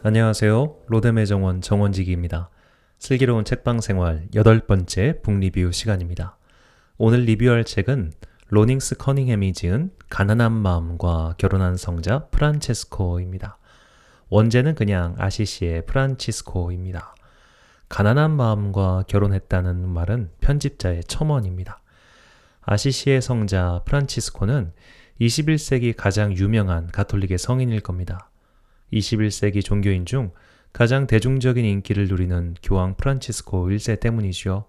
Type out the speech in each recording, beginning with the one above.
안녕하세요. 로뎀의 정원 정원지기입니다. 슬기로운 책방 생활 8번째 북리뷰 시간입니다. 오늘 리뷰할 책은 로닝스 커닝햄이 지은 가난한 마음과 결혼한 성자 프란체스코입니다. 원제는 그냥 아시시의 프란치스코입니다. 가난한 마음과 결혼했다는 말은 편집자의 첨언입니다. 아시시의 성자 프란치스코는 21세기 가장 유명한 가톨릭의 성인일 겁니다. 21세기 종교인 중 가장 대중적인 인기를 누리는 교황 프란치스코 1세 때문이죠.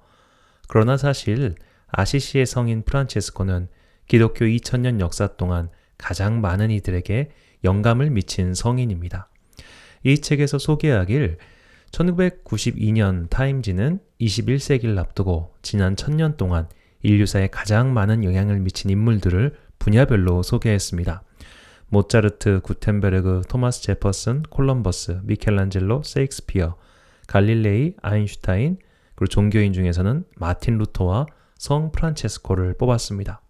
그러나 사실 아시시의 성인 프란치스코는 기독교 2000년 역사 동안 가장 많은 이들에게 영감을 미친 성인입니다. 이 책에서 소개하길 1992년 타임지는 21세기를 앞두고 지난 1000년 동안 인류사에 가장 많은 영향을 미친 인물들을 분야별로 소개했습니다. 모차르트, 구텐베르그, 토마스 제퍼슨, 콜럼버스, 미켈란젤로, 세익스피어, 갈릴레이, 아인슈타인, 그리고 종교인 중에서는 마틴 루터와 성 프란체스코를 뽑았습니다.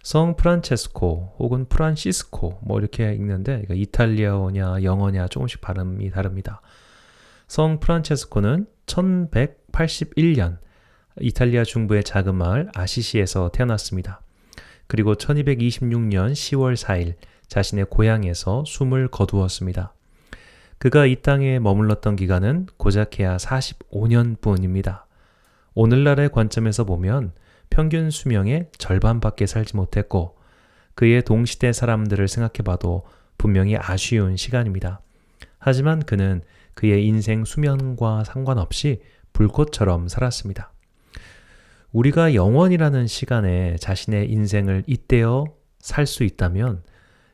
성 프란체스코 혹은 프란시스코 이렇게 읽는데 이탈리아어냐 영어냐 조금씩 발음이 다릅니다. 성 프란체스코는 1181년 이탈리아 중부의 작은 마을 아시시에서 태어났습니다. 그리고 1226년 10월 4일 자신의 고향에서 숨을 거두었습니다. 그가 이 땅에 머물렀던 기간은 고작해야 45년뿐입니다. 오늘날의 관점에서 보면 평균 수명의 절반밖에 살지 못했고 그의 동시대 사람들을 생각해봐도 분명히 아쉬운 시간입니다. 하지만 그는 그의 인생 수명과 상관없이 불꽃처럼 살았습니다. 우리가 영원이라는 시간에 자신의 인생을 잇대어 살 수 있다면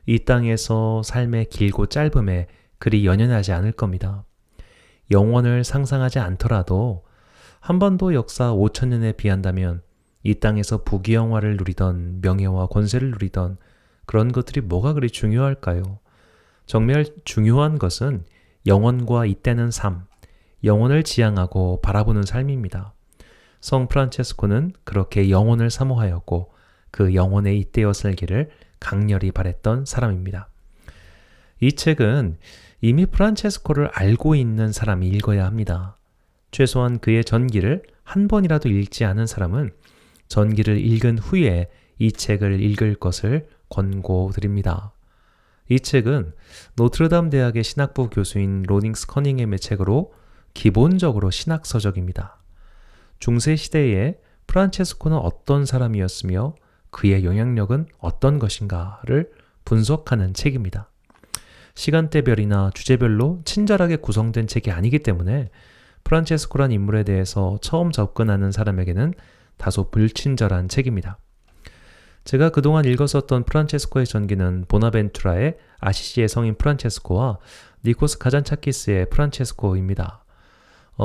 이 땅에서 삶의 길고 짧음에 그리 연연하지 않을 겁니다. 영원을 상상하지 않더라도 한 번도 역사 5000년에 비한다면 이 땅에서 부귀영화를 누리던 명예와 권세를 누리던 그런 것들이 뭐가 그리 중요할까요? 정말 중요한 것은 영원과 잇대는 삶, 영원을 지향하고 바라보는 삶입니다. 성 프란체스코는 그렇게 영혼을 사모하였고 그 영혼에 잇대어 살기를 강렬히 바랬던 사람입니다. 이 책은 이미 프란체스코를 알고 있는 사람이 읽어야 합니다. 최소한 그의 전기를 한 번이라도 읽지 않은 사람은 전기를 읽은 후에 이 책을 읽을 것을 권고드립니다. 이 책은 노트르담 대학의 신학부 교수인 로닝스 커닝햄의 책으로 기본적으로 신학서적입니다. 중세시대에 프란체스코는 어떤 사람이었으며 그의 영향력은 어떤 것인가를 분석하는 책입니다. 시간대별이나 주제별로 친절하게 구성된 책이 아니기 때문에 프란체스코란 인물에 대해서 처음 접근하는 사람에게는 다소 불친절한 책입니다. 제가 그동안 읽었었던 프란체스코의 전기는 보나벤투라의 아시시의 성인 프란체스코와 니코스 카잔차키스의 프란체스코입니다.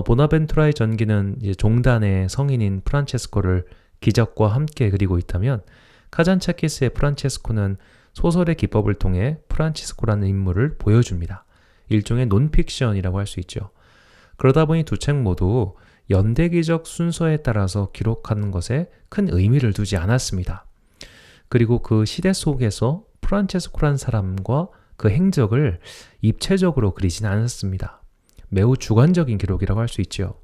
보나벤투라의 전기는 종단의 성인인 프란체스코를 기적과 함께 그리고 있다면 카잔차키스의 프란체스코는 소설의 기법을 통해 프란치스코라는 인물을 보여줍니다. 일종의 논픽션이라고 할 수 있죠. 그러다 보니 두 책 모두 연대기적 순서에 따라서 기록하는 것에 큰 의미를 두지 않았습니다. 그리고 그 시대 속에서 프란체스코란 사람과 그 행적을 입체적으로 그리진 않았습니다. 매우 주관적인 기록이라고 할 수 있죠.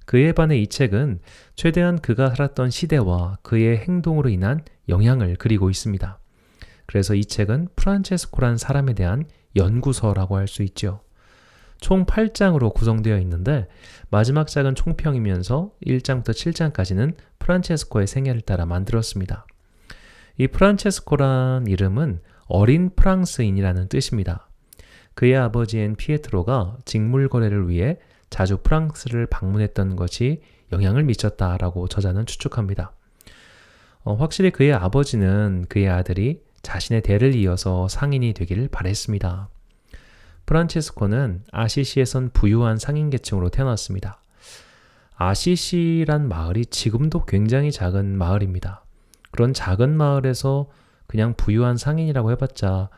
그에 반해 이 책은 최대한 그가 살았던 시대와 그의 행동으로 인한 영향을 그리고 있습니다. 그래서 이 책은 프란체스코란 사람에 대한 연구서라고 할 수 있죠. 총 8장으로 구성되어 있는데 마지막 장은 총평이면서 1장부터 7장까지는 프란체스코의 생애를 따라 만들었습니다. 이 프란체스코란 이름은 어린 프랑스인이라는 뜻입니다. 그의 아버지인 피에트로가 직물 거래를 위해 자주 프랑스를 방문했던 것이 영향을 미쳤다라고 저자는 추측합니다. 확실히 그의 아버지는 그의 아들이 자신의 대를 이어서 상인이 되기를 바랬습니다. 프란체스코는 아시시에선 부유한 상인 계층으로 태어났습니다. 아시시란 마을이 지금도 굉장히 작은 마을입니다. 그런 작은 마을에서 그냥 부유한 상인이라고 해봤자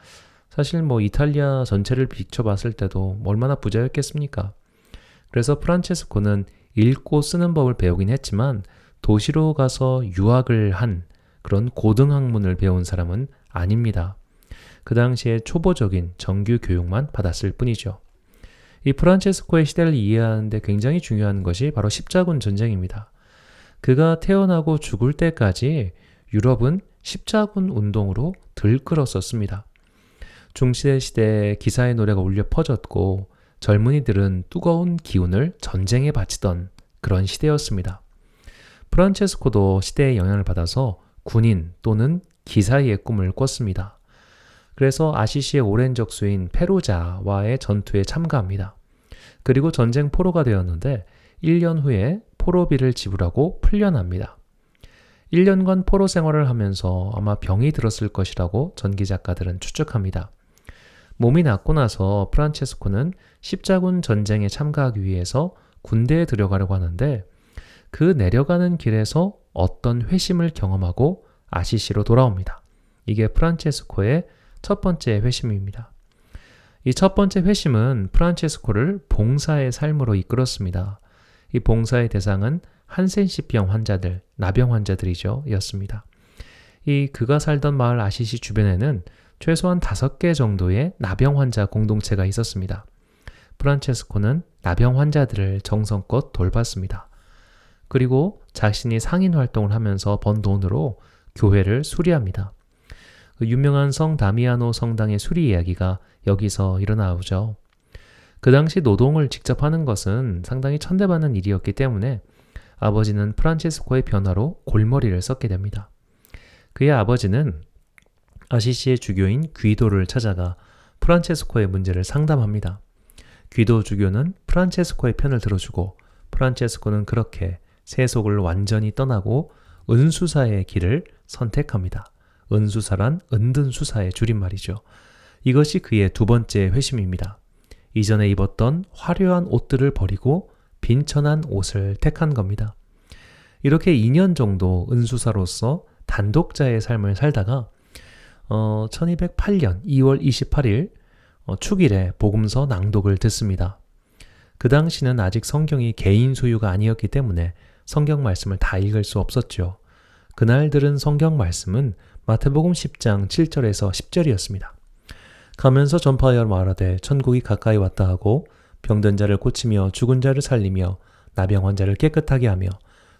사실 이탈리아 전체를 비춰봤을 때도 얼마나 부자였겠습니까? 그래서 프란체스코는 읽고 쓰는 법을 배우긴 했지만 도시로 가서 유학을 한 그런 고등학문을 배운 사람은 아닙니다. 그 당시에 초보적인 정규 교육만 받았을 뿐이죠. 이 프란체스코의 시대를 이해하는데 굉장히 중요한 것이 바로 십자군 전쟁입니다. 그가 태어나고 죽을 때까지 유럽은 십자군 운동으로 들끓었었습니다. 중시대 시대에 기사의 노래가 울려 퍼졌고 젊은이들은 뜨거운 기운을 전쟁에 바치던 그런 시대였습니다. 프란체스코도 시대의 영향을 받아서 군인 또는 기사의 꿈을 꿨습니다. 그래서 아시시의 오랜 적수인 페루자와의 전투에 참가합니다. 그리고 전쟁 포로가 되었는데 1년 후에 포로비를 지불하고 풀려납니다. 1년간 포로 생활을 하면서 아마 병이 들었을 것이라고 전기 작가들은 추측합니다. 몸이 낫고 나서 프란체스코는 십자군 전쟁에 참가하기 위해서 군대에 들어가려고 하는데 그 내려가는 길에서 어떤 회심을 경험하고 아시시로 돌아옵니다. 이게 프란체스코의 첫 번째 회심입니다. 이 첫 번째 회심은 프란체스코를 봉사의 삶으로 이끌었습니다. 이 봉사의 대상은 한센시병 환자들, 나병 환자들이죠. 였습니다. 그가 살던 마을 아시시 주변에는 최소한 5개 정도의 나병 환자 공동체가 있었습니다. 프란체스코는 나병 환자들을 정성껏 돌봤습니다. 그리고 자신이 상인 활동을 하면서 번 돈으로 교회를 수리합니다. 그 유명한 성 다미아노 성당의 수리 이야기가 여기서 일어나오죠. 그 당시 노동을 직접 하는 것은 상당히 천대받는 일이었기 때문에 아버지는 프란체스코의 변화로 골머리를 썩게 됩니다. 그의 아버지는 아시시의 주교인 귀도를 찾아가 프란체스코의 문제를 상담합니다. 귀도 주교는 프란체스코의 편을 들어주고 프란체스코는 그렇게 세속을 완전히 떠나고 은수사의 길을 선택합니다. 은수사란 은둔수사의 줄임말이죠. 이것이 그의 두 번째 회심입니다. 이전에 입었던 화려한 옷들을 버리고 빈천한 옷을 택한 겁니다. 이렇게 2년 정도 은수사로서 단독자의 삶을 살다가 1208년 2월 28일 축일에 복음서 낭독을 듣습니다. 그 당시는 아직 성경이 개인 소유가 아니었기 때문에 성경 말씀을 다 읽을 수 없었죠. 그날 들은 성경 말씀은 마태복음 10장 7절에서 10절이었습니다. 가면서 전파하여 말하되 천국이 가까이 왔다 하고 병든 자를 고치며 죽은 자를 살리며 나병 환자를 깨끗하게 하며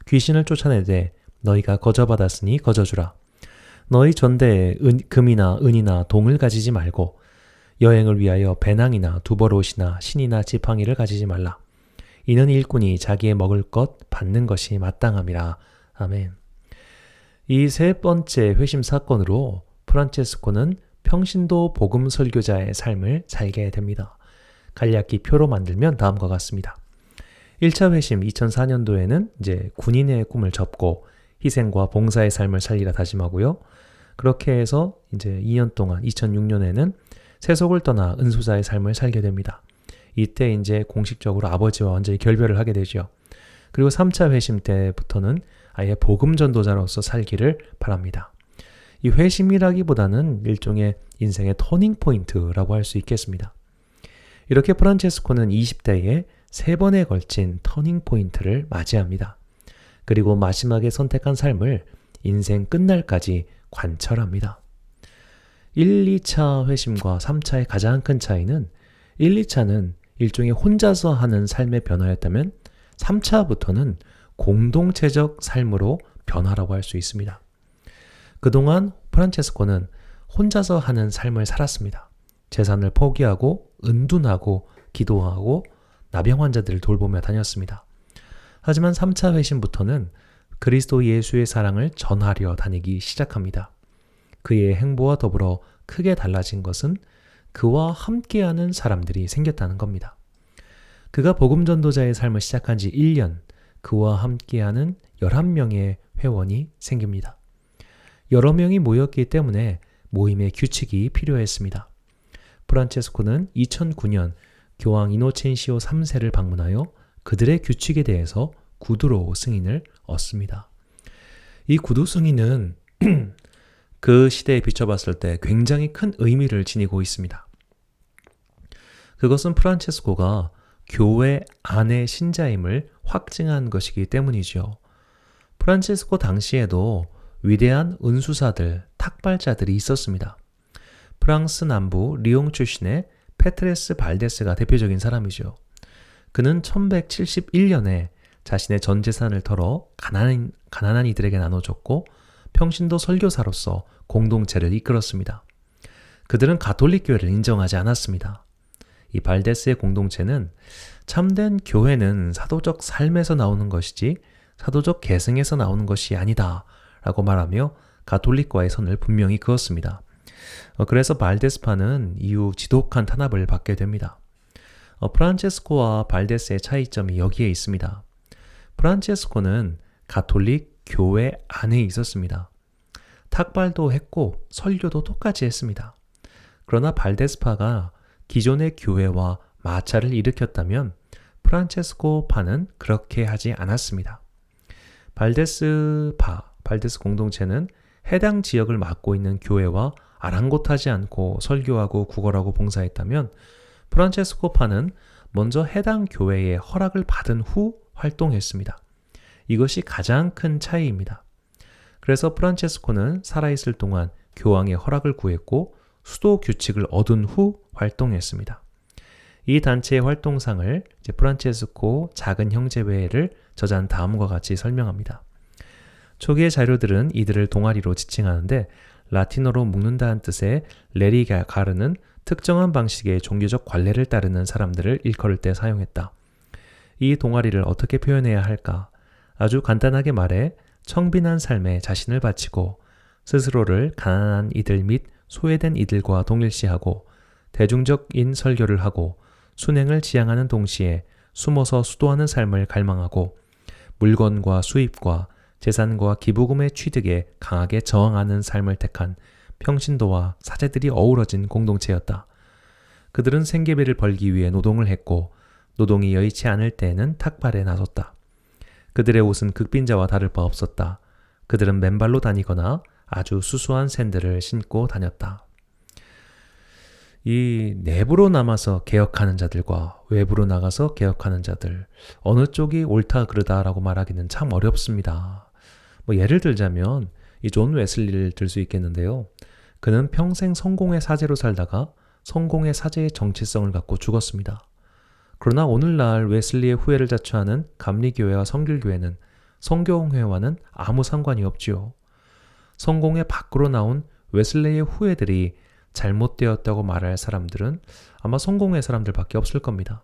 귀신을 쫓아내되 너희가 거저받았으니 거저주라. 너희 전대에 금이나 은이나 동을 가지지 말고 여행을 위하여 배낭이나 두벌옷이나 신이나 지팡이를 가지지 말라. 이는 일꾼이 자기의 먹을 것 받는 것이 마땅함이라. 아멘. 이 세 번째 회심 사건으로 프란체스코는 평신도 복음 설교자의 삶을 살게 됩니다. 간략히 표로 만들면 다음과 같습니다. 1차 회심 2004년도에는 이제 군인의 꿈을 접고 희생과 봉사의 삶을 살리라 다짐하고요. 그렇게 해서 이제 2년 동안 2006년에는 세속을 떠나 은수자의 삶을 살게 됩니다. 이때 이제 공식적으로 아버지와 완전히 결별을 하게 되죠. 그리고 3차 회심 때부터는 아예 복음 전도자로서 살기를 바랍니다. 이 회심이라기보다는 일종의 인생의 터닝 포인트라고 할 수 있겠습니다. 이렇게 프란체스코는 20대에 3번에 걸친 터닝 포인트를 맞이합니다. 그리고 마지막에 선택한 삶을 인생 끝날까지 관철합니다. 1, 2차 회심과 3차의 가장 큰 차이는 1, 2차는 일종의 혼자서 하는 삶의 변화였다면 3차부터는 공동체적 삶으로 변화라고 할 수 있습니다. 그동안 프란체스코는 혼자서 하는 삶을 살았습니다. 재산을 포기하고 은둔하고 기도하고 나병 환자들을 돌보며 다녔습니다. 하지만 3차 회심부터는 그리스도 예수의 사랑을 전하려 다니기 시작합니다. 그의 행보와 더불어 크게 달라진 것은 그와 함께하는 사람들이 생겼다는 겁니다. 그가 복음 전도자의 삶을 시작한 지 1년, 그와 함께하는 11명의 회원이 생깁니다. 여러 명이 모였기 때문에 모임의 규칙이 필요했습니다. 프란체스코는 2009년 교황 이노첸시오 3세를 방문하여 그들의 규칙에 대해서 구두로 승인을 얻습니다. 이 구두 승인은 그 시대에 비춰봤을 때 굉장히 큰 의미를 지니고 있습니다. 그것은 프란체스코가 교회 안의 신자임을 확증한 것이기 때문이죠. 프란체스코 당시에도 위대한 은수사들, 탁발자들이 있었습니다. 프랑스 남부 리옹 출신의 페트레스 발데스가 대표적인 사람이죠. 그는 1171년에 자신의 전 재산을 털어 가난한 이들에게 나눠줬고 평신도 설교사로서 공동체를 이끌었습니다. 그들은 가톨릭 교회를 인정하지 않았습니다. 이 발데스의 공동체는 참된 교회는 사도적 삶에서 나오는 것이지 사도적 계승에서 나오는 것이 아니다 라고 말하며 가톨릭과의 선을 분명히 그었습니다. 그래서 발데스파는 이후 지독한 탄압을 받게 됩니다. 프란체스코와 발데스의 차이점이 여기에 있습니다. 프란체스코는 가톨릭 교회 안에 있었습니다. 탁발도 했고 설교도 똑같이 했습니다. 그러나 발데스파가 기존의 교회와 마찰을 일으켰다면 프란체스코파는 그렇게 하지 않았습니다. 발데스 공동체는 해당 지역을 맡고 있는 교회와 아랑곳하지 않고 설교하고 구걸하고 봉사했다면 프란체스코파는 먼저 해당 교회의 허락을 받은 후 활동했습니다. 이것이 가장 큰 차이입니다. 그래서 프란체스코는 살아있을 동안 교황의 허락을 구했고 수도 규칙을 얻은 후 활동했습니다. 이 단체의 활동상을 프란체스코 작은 형제회를 저자는 다음과 같이 설명합니다. 초기의 자료들은 이들을 동아리로 지칭하는데 라틴어로 묶는다는 뜻의 레리가르는 특정한 방식의 종교적 관례를 따르는 사람들을 일컬을 때 사용했다. 이 동아리를 어떻게 표현해야 할까? 아주 간단하게 말해 청빈한 삶에 자신을 바치고 스스로를 가난한 이들 및 소외된 이들과 동일시하고 대중적인 설교를 하고 순행을 지향하는 동시에 숨어서 수도하는 삶을 갈망하고 물건과 수입과 재산과 기부금의 취득에 강하게 저항하는 삶을 택한 평신도와 사제들이 어우러진 공동체였다. 그들은 생계비를 벌기 위해 노동을 했고 노동이 여의치 않을 때에는 탁발에 나섰다. 그들의 옷은 극빈자와 다를 바 없었다. 그들은 맨발로 다니거나 아주 수수한 샌들을 신고 다녔다. 이 내부로 남아서 개혁하는 자들과 외부로 나가서 개혁하는 자들, 어느 쪽이 옳다 그르다라고 말하기는 참 어렵습니다. 예를 들자면 이 존 웨슬리를 들 수 있겠는데요. 그는 평생 성공의 사제로 살다가 성공의 사제의 정체성을 갖고 죽었습니다. 그러나 오늘날 웨슬리의 후예를 자처하는 감리교회와 성길교회는 성교회와는 아무 상관이 없지요. 성공의 밖으로 나온 웨슬리의 후예들이 잘못되었다고 말할 사람들은 아마 성공의 사람들밖에 없을 겁니다.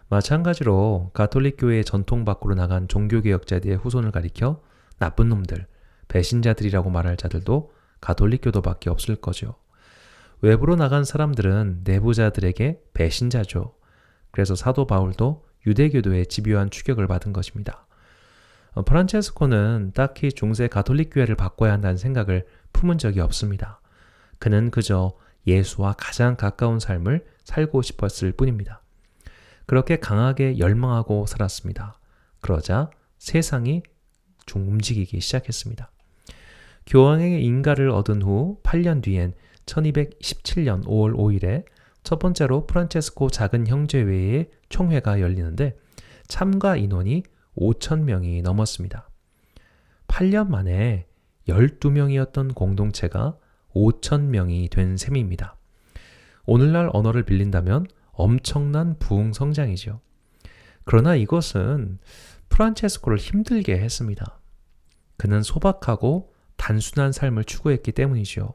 마찬가지로 가톨릭 교회의 전통 밖으로 나간 종교개혁자들의 후손을 가리켜 나쁜 놈들, 배신자들이라고 말할 자들도 가톨릭 교도밖에 없을 거죠. 외부로 나간 사람들은 내부자들에게 배신자죠. 그래서 사도 바울도 유대교도의 집요한 추격을 받은 것입니다. 프란체스코는 딱히 중세 가톨릭 교회를 바꿔야 한다는 생각을 품은 적이 없습니다. 그는 그저 예수와 가장 가까운 삶을 살고 싶었을 뿐입니다. 그렇게 강하게 열망하고 살았습니다. 그러자 세상이 좀 움직이기 시작했습니다. 교황의 인가를 얻은 후 8년 뒤엔 1217년 5월 5일에 첫 번째로 프란체스코 작은 형제회의 총회가 열리는데 참가 인원이 5,000명이 넘었습니다. 8년 만에 12명이었던 공동체가 5,000명이 된 셈입니다. 오늘날 언어를 빌린다면 엄청난 부흥성장이죠. 그러나 이것은 프란체스코를 힘들게 했습니다. 그는 소박하고 단순한 삶을 추구했기 때문이죠.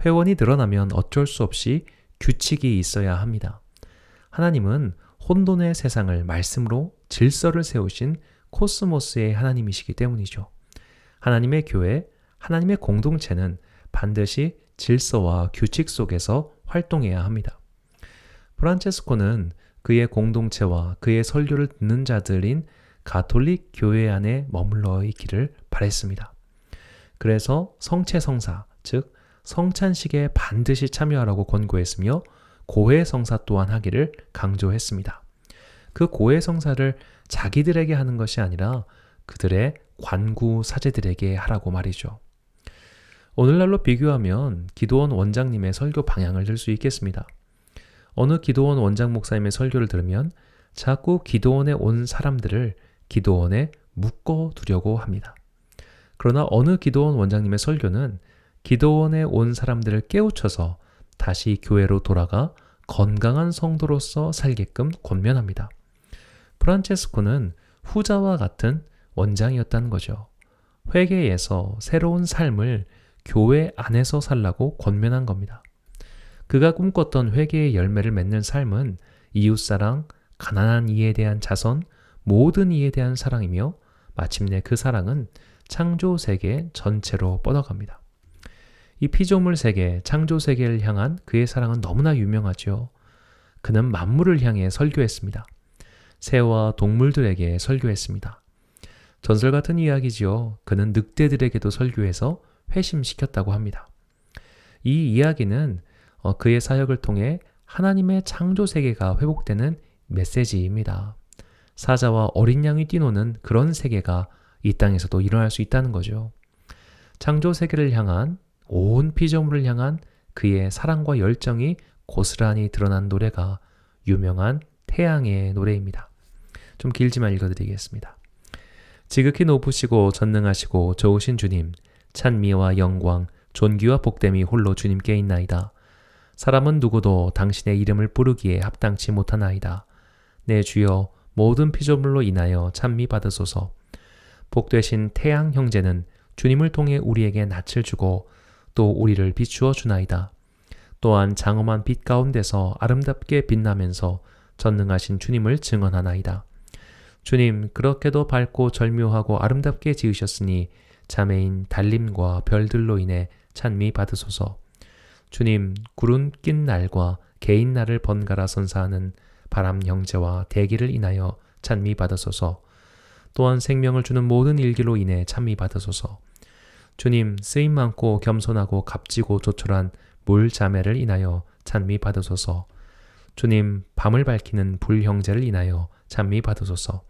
회원이 늘어나면 어쩔 수 없이 규칙이 있어야 합니다. 하나님은 혼돈의 세상을 말씀으로 질서를 세우신 코스모스의 하나님이시기 때문이죠. 하나님의 교회, 하나님의 공동체는 반드시 질서와 규칙 속에서 활동해야 합니다. 프란체스코는 그의 공동체와 그의 설교를 듣는 자들인 가톨릭 교회 안에 머물러 있기를 바랬습니다. 그래서 성체성사, 즉 성찬식에 반드시 참여하라고 권고했으며 고해성사 또한 하기를 강조했습니다. 그 고해성사를 자기들에게 하는 것이 아니라 그들의 관구 사제들에게 하라고 말이죠. 오늘날로 비교하면 기도원 원장님의 설교 방향을 들 수 있겠습니다. 어느 기도원 원장 목사님의 설교를 들으면 자꾸 기도원에 온 사람들을 기도원에 묶어두려고 합니다. 그러나 어느 기도원 원장님의 설교는 기도원에 온 사람들을 깨우쳐서 다시 교회로 돌아가 건강한 성도로서 살게끔 권면합니다. 프란체스코는 후자와 같은 원장이었다는 거죠. 회개에서 새로운 삶을 교회 안에서 살라고 권면한 겁니다. 그가 꿈꿨던 회개의 열매를 맺는 삶은 이웃사랑, 가난한 이에 대한 자선, 모든 이에 대한 사랑이며 마침내 그 사랑은 창조 세계 전체로 뻗어갑니다. 이 피조물 세계, 창조 세계를 향한 그의 사랑은 너무나 유명하죠. 그는 만물을 향해 설교했습니다. 새와 동물들에게 설교했습니다. 전설 같은 이야기지요. 그는 늑대들에게도 설교해서 회심시켰다고 합니다. 이 이야기는 그의 사역을 통해 하나님의 창조 세계가 회복되는 메시지입니다. 사자와 어린 양이 뛰노는 그런 세계가 이 땅에서도 일어날 수 있다는 거죠. 창조 세계를 향한, 온 피조물을 향한 그의 사랑과 열정이 고스란히 드러난 노래가 유명한 태양의 노래입니다. 좀 길지만 읽어드리겠습니다. 지극히 높으시고 전능하시고 좋으신 주님, 찬미와 영광, 존귀와 복됨이 홀로 주님께 있나이다. 사람은 누구도 당신의 이름을 부르기에 합당치 못하나이다. 내 주여, 모든 피조물로 인하여 찬미 받으소서. 복되신 태양 형제는 주님을 통해 우리에게 낯을 주고 또 우리를 비추어 주나이다. 또한 장엄한 빛 가운데서 아름답게 빛나면서 전능하신 주님을 증언하나이다. 주님, 그렇게도 밝고 절묘하고 아름답게 지으셨으니 자매인 달림과 별들로 인해 찬미 받으소서. 주님, 구름 낀 날과 개인 날을 번갈아 선사하는 바람 형제와 대기를 인하여 찬미 받으소서. 또한 생명을 주는 모든 일기로 인해 찬미 받으소서. 주님, 쓰임 많고 겸손하고 값지고 조촐한 물 자매를 인하여 찬미 받으소서. 주님, 밤을 밝히는 불 형제를 인하여 찬미 받으소서.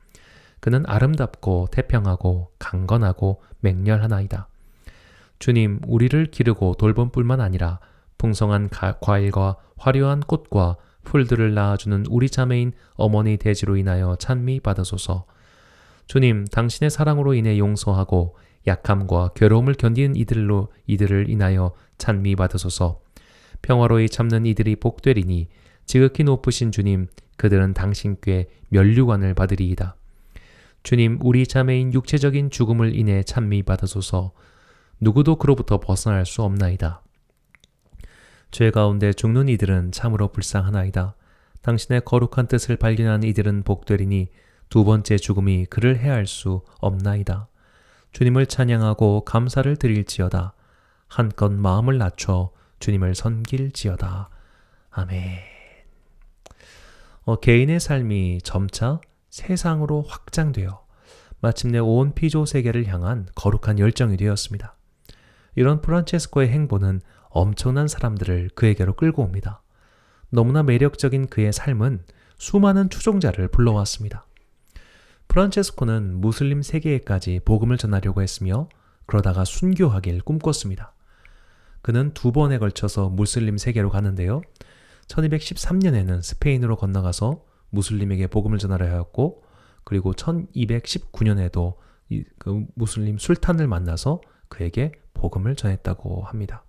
그는 아름답고 태평하고 강건하고 맹렬하나이다. 주님, 우리를 기르고 돌본 뿐만 아니라 풍성한 과일과 화려한 꽃과 풀들을 낳아주는 우리 자매인 어머니 대지로 인하여 찬미 받으소서. 주님, 당신의 사랑으로 인해 용서하고 약함과 괴로움을 견디는 이들을 인하여 찬미 받으소서. 평화로이 참는 이들이 복되리니 지극히 높으신 주님, 그들은 당신께 면류관을 받으리이다. 주님, 우리 자매인 육체적인 죽음을 인해 찬미 받으소서. 누구도 그로부터 벗어날 수 없나이다. 죄 가운데 죽는 이들은 참으로 불쌍하나이다. 당신의 거룩한 뜻을 발견한 이들은 복되리니 두 번째 죽음이 그를 해할 수 없나이다. 주님을 찬양하고 감사를 드릴지어다. 한껏 마음을 낮춰 주님을 섬길지어다. 아멘. 개인의 삶이 점차 세상으로 확장되어 마침내 온 피조 세계를 향한 거룩한 열정이 되었습니다. 이런 프란체스코의 행보는 엄청난 사람들을 그에게로 끌고 옵니다. 너무나 매력적인 그의 삶은 수많은 추종자를 불러왔습니다. 프란체스코는 무슬림 세계에까지 복음을 전하려고 했으며 그러다가 순교하길 꿈꿨습니다. 그는 2번에 걸쳐서 무슬림 세계로 가는데요. 1213년에는 스페인으로 건너가서 무슬림에게 복음을 전하려 하였고, 그리고 1219년에도 그 무슬림 술탄을 만나서 그에게 복음을 전했다고 합니다.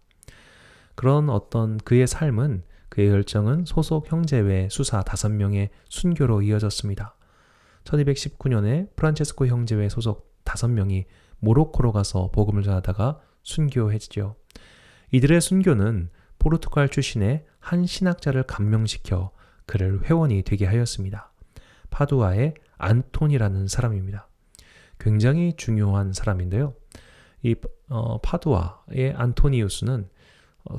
그런 어떤 그의 삶은, 그의 열정은 소속 형제외 수사 5명의 순교로 이어졌습니다. 1219년에 프란체스코 형제외 소속 5명이 모로코로 가서 복음을 전하다가 순교했죠. 이들의 순교는 포르투갈 출신의 한 신학자를 감명시켜 그를 회원이 되게 하였습니다. 파두아의 안토니라는 사람입니다. 굉장히 중요한 사람인데요. 이 파두아의 안토니우스는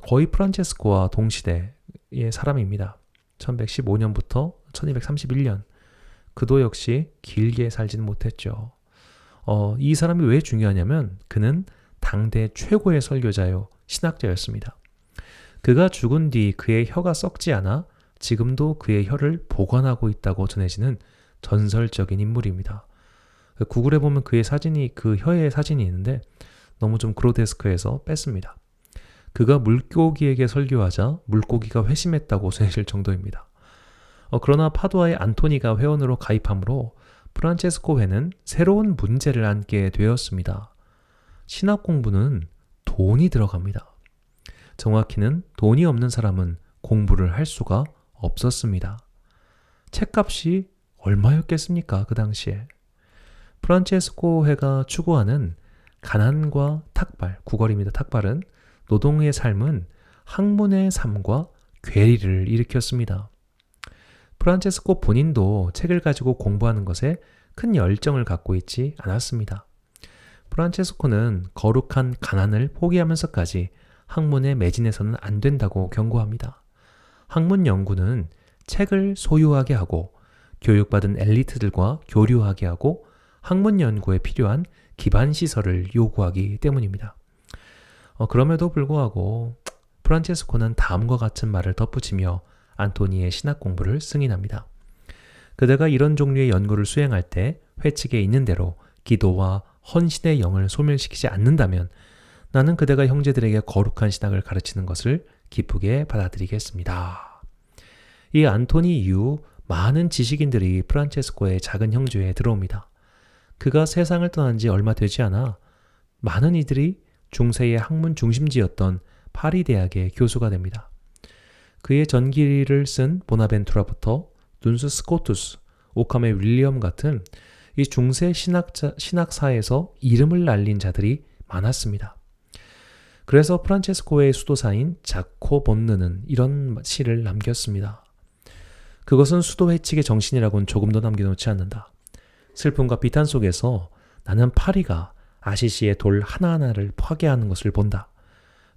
거의 프란체스코와 동시대의 사람입니다. 1115년부터 1231년. 그도 역시 길게 살지는 못했죠. 이 사람이 왜 중요하냐면 그는 당대 최고의 설교자요, 신학자였습니다. 그가 죽은 뒤 그의 혀가 썩지 않아 지금도 그의 혀를 보관하고 있다고 전해지는 전설적인 인물입니다. 구글에 보면 그의 사진이, 그 혀의 사진이 있는데 너무 좀 그로테스크해서 뺐습니다. 그가 물고기에게 설교하자 물고기가 회심했다고 전해질 정도입니다. 그러나 파두아의 안토니가 회원으로 가입함으로 프란체스코 회는 새로운 문제를 안게 되었습니다. 신학 공부는 돈이 들어갑니다. 정확히는 돈이 없는 사람은 공부를 할 수가 없었습니다. 책값이 얼마였겠습니까? 그 당시에. 프란체스코 회가 추구하는 가난과 탁발, 구걸입니다. 탁발은 노동의 삶은 학문의 삶과 괴리를 일으켰습니다. 프란체스코 본인도 책을 가지고 공부하는 것에 큰 열정을 갖고 있지 않았습니다. 프란체스코는 거룩한 가난을 포기하면서까지 학문에 매진해서는 안 된다고 경고합니다. 학문 연구는 책을 소유하게 하고 교육받은 엘리트들과 교류하게 하고 학문 연구에 필요한 기반 시설을 요구하기 때문입니다. 그럼에도 불구하고 프란체스코는 다음과 같은 말을 덧붙이며 안토니의 신학 공부를 승인합니다. 그대가 이런 종류의 연구를 수행할 때 회칙에 있는 대로 기도와 헌신의 영을 소멸시키지 않는다면 나는 그대가 형제들에게 거룩한 신학을 가르치는 것을 기쁘게 받아들이겠습니다. 이 안토니 이후 많은 지식인들이 프란체스코의 작은 형제에 들어옵니다. 그가 세상을 떠난 지 얼마 되지 않아 많은 이들이 중세의 학문 중심지였던 파리 대학의 교수가 됩니다. 그의 전기를 쓴 보나벤투라부터 눈스 스코투스, 오캄의 윌리엄 같은 이 중세 신학사에서 이름을 날린 자들이 많았습니다. 그래서 프란체스코의 수도사인 자코 본느는 이런 시를 남겼습니다. 그것은 수도 회칙의 정신이라고는 조금도 남겨놓지 않는다. 슬픔과 비탄 속에서 나는 파리가 아시시의 돌 하나하나를 파괴하는 것을 본다.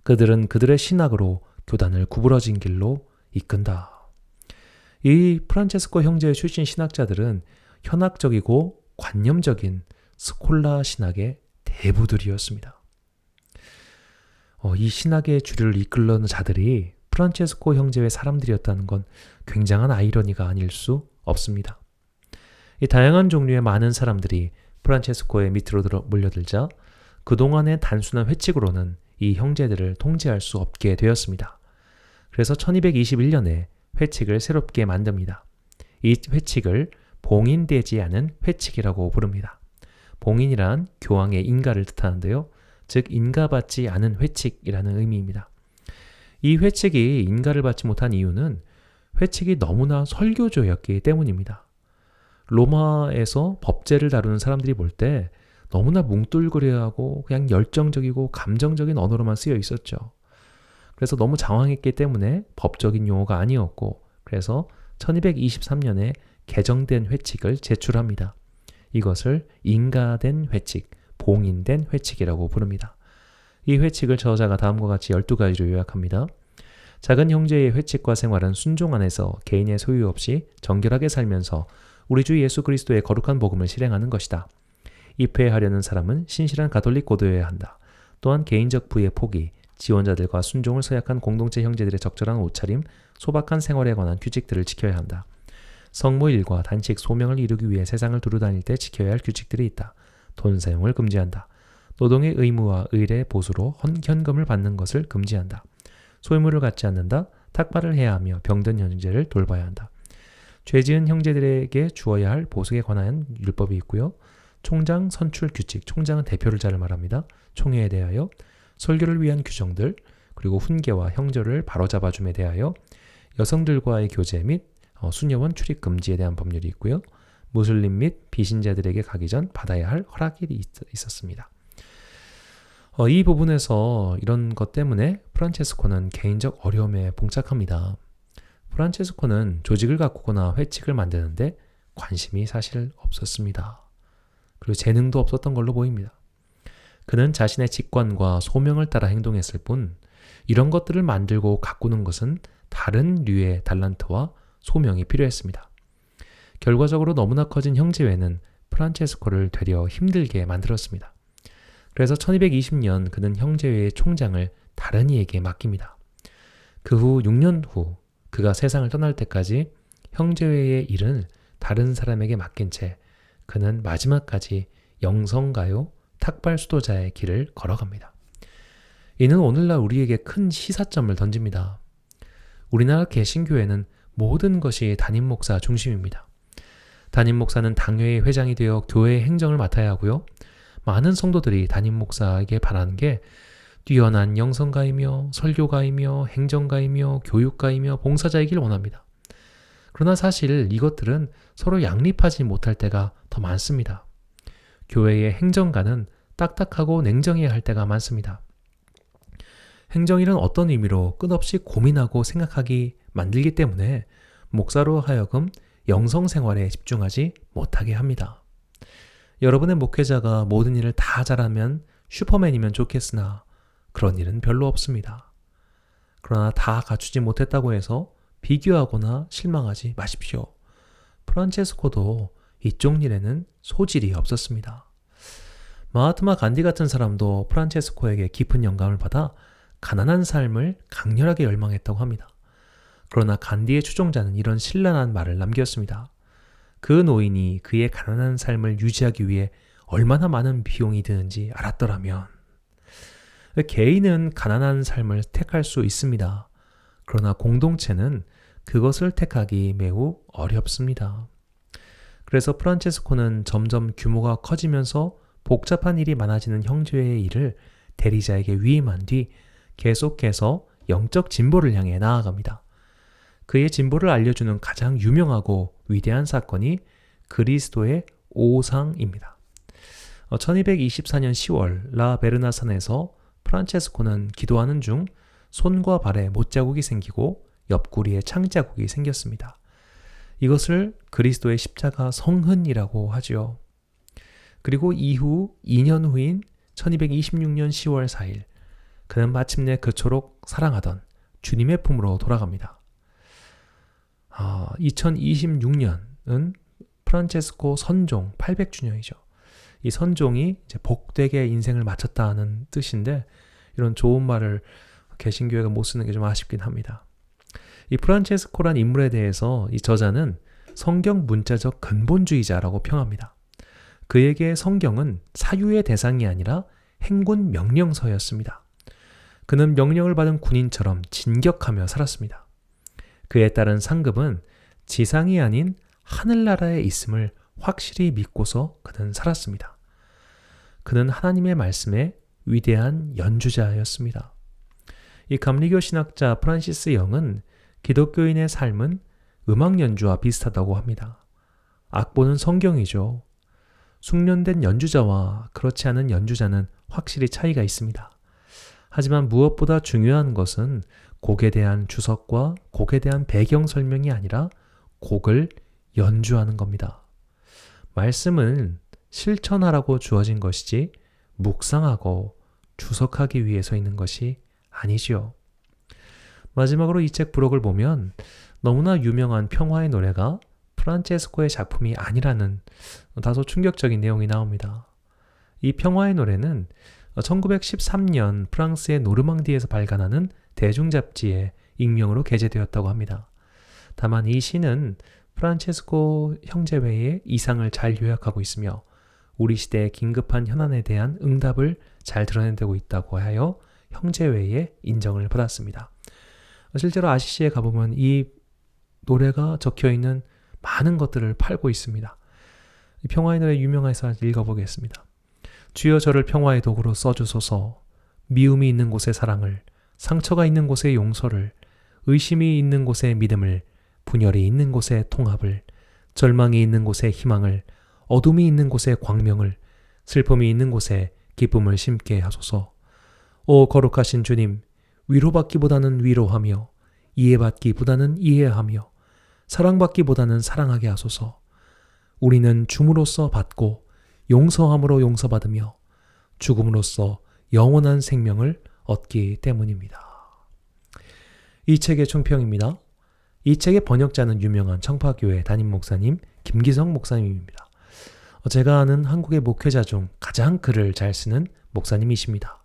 그들은 그들의 신학으로 교단을 구부러진 길로 이끈다. 이 프란체스코 형제의 출신 신학자들은 현학적이고 관념적인 스콜라 신학의 대부들이었습니다. 이 신학의 주류를 이끌는 자들이 프란체스코 형제의 사람들이었다는 건 굉장한 아이러니가 아닐 수 없습니다. 이 다양한 종류의 많은 사람들이 프란체스코의 밑으로 몰려들자 그동안의 단순한 회칙으로는 이 형제들을 통제할 수 없게 되었습니다. 그래서 1221년에 회칙을 새롭게 만듭니다. 이 회칙을 봉인되지 않은 회칙이라고 부릅니다. 봉인이란 교황의 인가를 뜻하는데요. 즉 인가받지 않은 회칙이라는 의미입니다. 이 회칙이 인가를 받지 못한 이유는 회칙이 너무나 설교조였기 때문입니다. 로마에서 법제를 다루는 사람들이 볼 때 너무나 뭉뚱그려하고 그냥 열정적이고 감정적인 언어로만 쓰여 있었죠. 그래서 너무 장황했기 때문에 법적인 용어가 아니었고 그래서 1223년에 개정된 회칙을 제출합니다. 이것을 인가된 회칙, 봉인된 회칙이라고 부릅니다. 이 회칙을 저자가 다음과 같이 12가지로 요약합니다. 작은 형제의 회칙과 생활은 순종 안에서 개인의 소유 없이 정결하게 살면서 우리 주 예수 그리스도의 거룩한 복음을 실행하는 것이다. 입회하려는 사람은 신실한 가톨릭 고도여야 한다. 또한 개인적 부의 포기, 지원자들과 순종을 서약한 공동체 형제들의 적절한 옷차림, 소박한 생활에 관한 규칙들을 지켜야 한다. 성모일과 단식, 소명을 이루기 위해 세상을 두루 다닐 때 지켜야 할 규칙들이 있다. 돈 사용을 금지한다. 노동의 의무와 의례 보수로 현금을 받는 것을 금지한다. 소유물을 갖지 않는다. 탁발을 해야 하며 병든 형제를 돌봐야 한다. 죄지은 형제들에게 주어야 할 보석에 관한 율법이 있고요. 총장 선출 규칙, 총장은 대표를 잘 말합니다. 총회에 대하여 설교를 위한 규정들, 그리고 훈계와 형절을 바로잡아줌에 대하여 여성들과의 교제 및 수녀원 출입 금지에 대한 법률이 있고요. 무슬림 및 비신자들에게 가기 전 받아야 할 허락이 있었습니다. 이 부분에서 이런 것 때문에 프란체스코는 개인적 어려움에 봉착합니다. 프란체스코는 조직을 가꾸거나 회칙을 만드는데 관심이 사실 없었습니다. 그리고 재능도 없었던 걸로 보입니다. 그는 자신의 직관과 소명을 따라 행동했을 뿐 이런 것들을 만들고 가꾸는 것은 다른 류의 달란트와 소명이 필요했습니다. 결과적으로 너무나 커진 형제회는 프란체스코를 되려 힘들게 만들었습니다. 그래서 1220년 그는 형제회의 총장을 다른 이에게 맡깁니다. 그 후 6년 후 그가 세상을 떠날 때까지 형제회의 일은 다른 사람에게 맡긴 채 그는 마지막까지 영성가요 탁발 수도자의 길을 걸어갑니다. 이는 오늘날 우리에게 큰 시사점을 던집니다. 우리나라 개신교회는 모든 것이 담임 목사 중심입니다. 담임 목사는 당회의 회장이 되어 교회의 행정을 맡아야 하고요. 많은 성도들이 담임 목사에게 바라는 게 뛰어난 영성가이며 설교가이며 행정가이며 교육가이며 봉사자이길 원합니다. 그러나 사실 이것들은 서로 양립하지 못할 때가 더 많습니다. 교회의 행정가는 딱딱하고 냉정해야 할 때가 많습니다. 행정일은 어떤 의미로 끝없이 고민하고 생각하기 만들기 때문에 목사로 하여금 영성 생활에 집중하지 못하게 합니다. 여러분의 목회자가 모든 일을 다 잘하면 슈퍼맨이면 좋겠으나 그런 일은 별로 없습니다. 그러나 다 갖추지 못했다고 해서 비교하거나 실망하지 마십시오. 프란체스코도 이쪽 일에는 소질이 없었습니다. 마하트마 간디 같은 사람도 프란체스코에게 깊은 영감을 받아 가난한 삶을 강렬하게 열망했다고 합니다. 그러나 간디의 추종자는 이런 신랄한 말을 남겼습니다. 그 노인이 그의 가난한 삶을 유지하기 위해 얼마나 많은 비용이 드는지 알았더라면. 개인은 가난한 삶을 택할 수 있습니다. 그러나 공동체는 그것을 택하기 매우 어렵습니다. 그래서 프란체스코는 점점 규모가 커지면서 복잡한 일이 많아지는 형제의 일을 대리자에게 위임한 뒤 계속해서 영적 진보를 향해 나아갑니다. 그의 진보를 알려주는 가장 유명하고 위대한 사건이 그리스도의 오상입니다. 1224년 10월 라 베르나산에서 프란체스코는 기도하는 중 손과 발에 못자국이 생기고 옆구리에 창자국이 생겼습니다. 이것을 그리스도의 십자가 성흔이라고 하죠. 그리고 이후 2년 후인 1226년 10월 4일 그는 마침내 그토록 사랑하던 주님의 품으로 돌아갑니다. 2026년은 프란체스코 선종 800주년이죠. 이 선종이 이제 복되게 인생을 마쳤다는 뜻인데 이런 좋은 말을 개신교회가 못 쓰는 게 좀 아쉽긴 합니다. 이 프란체스코란 인물에 대해서 이 저자는 성경 문자적 근본주의자라고 평합니다. 그에게 성경은 사유의 대상이 아니라 행군 명령서였습니다. 그는 명령을 받은 군인처럼 진격하며 살았습니다. 그에 따른 상급은 지상이 아닌 하늘나라에 있음을 확실히 믿고서 그는 살았습니다. 그는 하나님의 말씀에 위대한 연주자였습니다. 이 감리교 신학자 프란시스 영은 기독교인의 삶은 음악 연주와 비슷하다고 합니다. 악보는 성경이죠. 숙련된 연주자와 그렇지 않은 연주자는 확실히 차이가 있습니다. 하지만 무엇보다 중요한 것은 곡에 대한 주석과 곡에 대한 배경 설명이 아니라 곡을 연주하는 겁니다. 말씀은 실천하라고 주어진 것이지 묵상하고 주석하기 위해서 있는 것이 아니지요. 마지막으로 이 책 부록을 보면 너무나 유명한 평화의 노래가 프란체스코의 작품이 아니라는 다소 충격적인 내용이 나옵니다. 이 평화의 노래는 1913년 프랑스의 노르망디에서 발간하는 대중잡지에 익명으로 게재되었다고 합니다. 다만 이 시는 프란체스코 형제회의 이상을 잘 요약하고 있으며 우리 시대의 긴급한 현안에 대한 응답을 잘 드러내고 있다고 하여 형제회의 인정을 받았습니다. 실제로 아시시에 가보면 이 노래가 적혀있는 많은 것들을 팔고 있습니다. 평화의 노래 유명해서 읽어보겠습니다. 주여 저를 평화의 도구로 써주소서. 미움이 있는 곳에 사랑을, 상처가 있는 곳에 용서를, 의심이 있는 곳에 믿음을, 분열이 있는 곳에 통합을, 절망이 있는 곳에 희망을, 어둠이 있는 곳에 광명을, 슬픔이 있는 곳에 기쁨을 심게 하소서. 오 거룩하신 주님, 위로받기보다는 위로하며 이해받기보다는 이해하며 사랑받기보다는 사랑하게 하소서. 우리는 줌으로써 받고 용서함으로 용서받으며 죽음으로써 영원한 생명을 얻기 때문입니다. 이 책의 총평입니다. 이 책의 번역자는 유명한 청파교회 담임 목사님 김기성 목사님입니다. 제가 아는 한국의 목회자 중 가장 글을 잘 쓰는 목사님이십니다.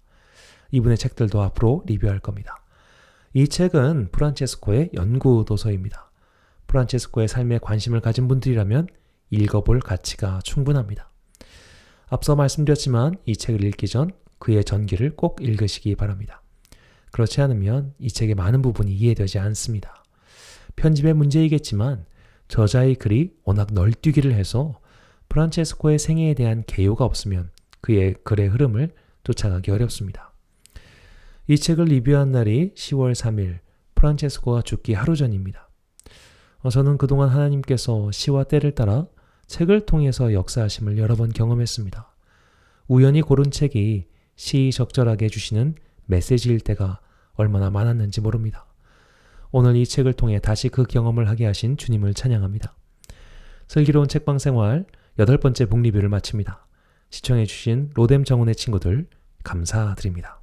이분의 책들도 앞으로 리뷰할 겁니다. 이 책은 프란체스코의 연구 도서입니다. 프란체스코의 삶에 관심을 가진 분들이라면 읽어볼 가치가 충분합니다. 앞서 말씀드렸지만 이 책을 읽기 전 그의 전기를 꼭 읽으시기 바랍니다. 그렇지 않으면 이 책의 많은 부분이 이해되지 않습니다. 편집의 문제이겠지만 저자의 글이 워낙 널뛰기를 해서 프란체스코의 생애에 대한 개요가 없으면 그의 글의 흐름을 쫓아가기 어렵습니다. 이 책을 리뷰한 날이 10월 3일 프란체스코가 죽기 하루 전입니다. 저는 그동안 하나님께서 시와 때를 따라 책을 통해서 역사하심을 여러 번 경험했습니다. 우연히 고른 책이 시적절하게 주시는 메시지일 때가 얼마나 많았는지 모릅니다. 오늘 이 책을 통해 다시 그 경험을 하게 하신 주님을 찬양합니다. 슬기로운 책방 생활 8번째 북리뷰를 마칩니다. 시청해주신 로뎀 정훈의 친구들 감사드립니다.